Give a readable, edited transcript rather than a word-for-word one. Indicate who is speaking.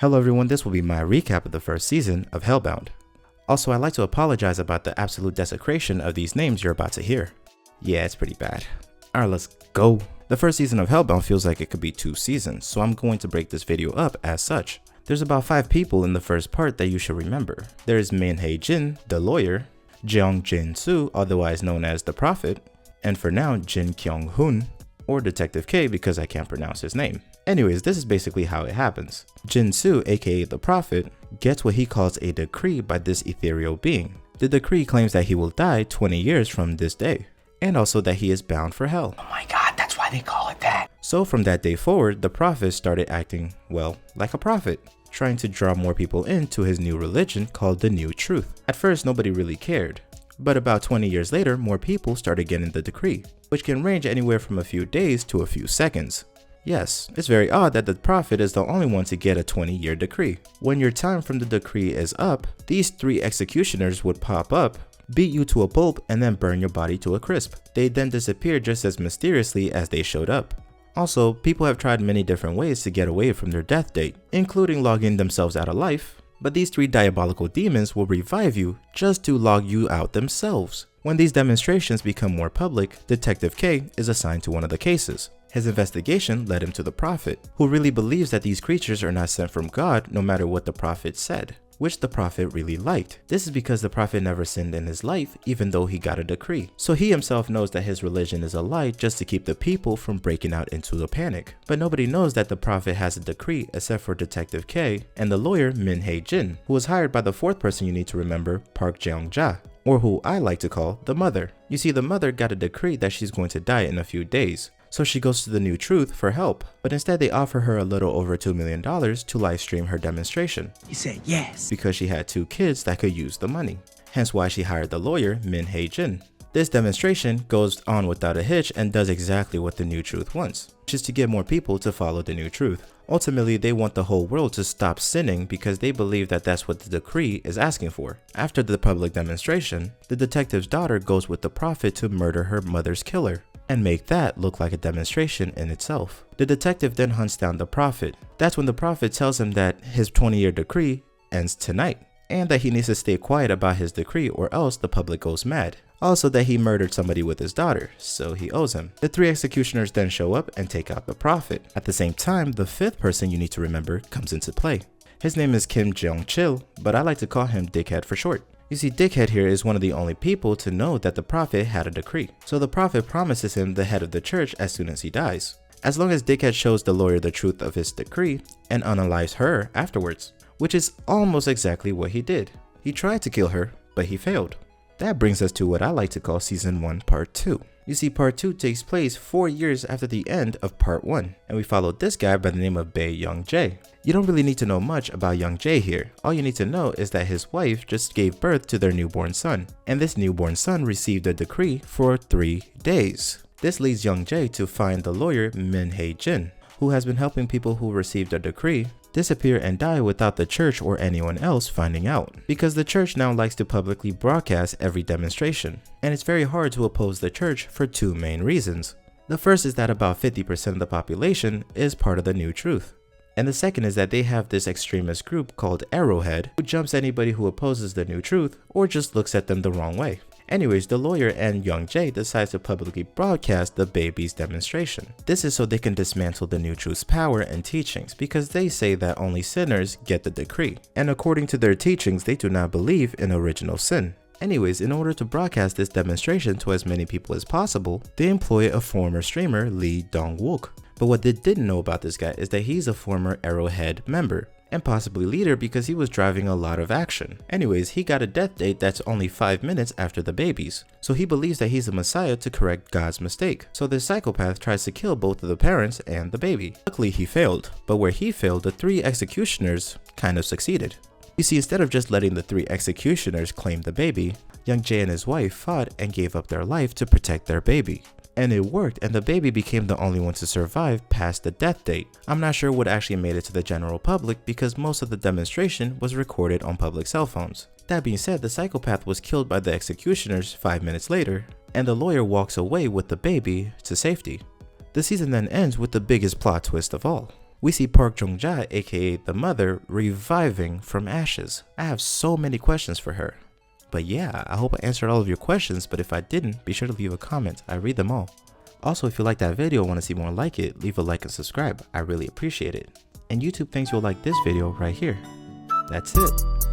Speaker 1: Hello everyone, this will be my recap of the first season of Hellbound. Also, I'd like to apologize about the absolute desecration of these names you're about to hear. Yeah, it's pretty bad. Alright, let's go. The first season of Hellbound feels like it could be 2 seasons, so I'm going to break this video up as such. There's about 5 people in the first part that you should remember. There's Min Hae-jin, the lawyer, Jeong Jin-soo, otherwise known as the Prophet, and for now Jin Kyung-hoon, or Detective K because I can't pronounce his name. Anyways, this is basically how it happens. Jin-soo, aka the Prophet, gets what he calls a decree by this ethereal being. The decree claims that he will die 20 years from this day, and also that he is bound for hell.
Speaker 2: Oh my god, that's why they call it that.
Speaker 1: So from that day forward, the Prophet started acting, well, like a prophet, trying to draw more people into his new religion called the New Truth. At first, nobody really cared. But about 20 years later, more people started getting the decree, which can range anywhere from a few days to a few seconds. Yes, it's very odd that the Prophet is the only one to get a 20-year decree. When your time from the decree is up, these 3 executioners would pop up, beat you to a pulp, and then burn your body to a crisp. They then disappear just as mysteriously as they showed up. Also, people have tried many different ways to get away from their death date, including logging themselves out of life, but these 3 diabolical demons will revive you just to log you out themselves. When these demonstrations become more public, Detective K is assigned to one of the cases. His investigation led him to the Prophet, who really believes that these creatures are not sent from God no matter what the Prophet said, which the Prophet really liked. This is because the Prophet never sinned in his life even though he got a decree. So he himself knows that his religion is a lie just to keep the people from breaking out into a panic. But nobody knows that the Prophet has a decree except for Detective K and the lawyer Min Hae-jin, who was hired by the 4th person you need to remember, Park Jeong-ja, or who I like to call the mother. You see, the mother got a decree that she's going to die in a few days. So she goes to the New Truth for help, but instead they offer her a little over $2 million to live stream her demonstration.
Speaker 2: He said yes,
Speaker 1: because she had 2 kids that could use the money. Hence why she hired the lawyer Min Hae-jin. This demonstration goes on without a hitch and does exactly what the New Truth wants, which is to get more people to follow the New Truth. Ultimately, they want the whole world to stop sinning because they believe that that's what the decree is asking for. After the public demonstration, the detective's daughter goes with the Prophet to murder her mother's killer and make that look like a demonstration in itself. The detective then hunts down the Prophet. That's when the Prophet tells him that his 20-year decree ends tonight, and that he needs to stay quiet about his decree or else the public goes mad. Also that he murdered somebody with his daughter, so he owes him. The 3 executioners then show up and take out the Prophet. At the same time, the 5th person you need to remember comes into play. His name is Kim Jeong-chil, but I like to call him Dickhead for short. You see, Dickhead here is one of the only people to know that the Prophet had a decree. So the Prophet promises him the head of the church as soon as he dies, as long as Dickhead shows the lawyer the truth of his decree and unalives her afterwards, which is almost exactly what he did. He tried to kill her, but he failed. That brings us to what I like to call Season 1 Part 2. You see, Part 2 takes place 4 years after the end of Part 1, and we followed this guy by the name of Bae Young-jae. You don't really need to know much about Young-jae here. All you need to know is that his wife just gave birth to their newborn son, and this newborn son received a decree for 3 days. This leads Young-jae to find the lawyer Min Hae-jin, who has been helping people who received a decree disappear and die without the church or anyone else finding out, because the church now likes to publicly broadcast every demonstration, and it's very hard to oppose the church for 2 main reasons. The first is that about 50% of the population is part of the New Truth, and the second is that they have this extremist group called Arrowhead who jumps anybody who opposes the New Truth or just looks at them the wrong way. Anyways, the lawyer and Young-jae decides to publicly broadcast the baby's demonstration. This is so they can dismantle the New Truth's power and teachings, because they say that only sinners get the decree, and according to their teachings they do not believe in original sin. Anyways, in order to broadcast this demonstration to as many people as possible, they employ a former streamer, Lee Dong-wook. But what they didn't know about this guy is that he's a former Arrowhead member, and possibly leader because he was driving a lot of action. Anyways, he got a death date that's only 5 minutes after the baby's, so he believes that he's a messiah to correct God's mistake. So this psychopath tries to kill both of the parents and the baby. Luckily he failed, but where he failed, the 3 executioners kind of succeeded. You see, instead of just letting the 3 executioners claim the baby, Young-jae and his wife fought and gave up their life to protect their baby. And it worked, and the baby became the only one to survive past the death date. I'm not sure what actually made it to the general public because most of the demonstration was recorded on public cell phones. That being said, the psychopath was killed by the executioners 5 minutes later, and the lawyer walks away with the baby to safety. The season then ends with the biggest plot twist of all. We see Park Jong-ja, aka the mother, reviving from ashes. I have so many questions for her. But yeah, I hope I answered all of your questions, but if I didn't, be sure to leave a comment. I read them all. Also, if you like that video and want to see more like it, leave a like and subscribe. I really appreciate it. And YouTube thinks you'll like this video right here. That's it.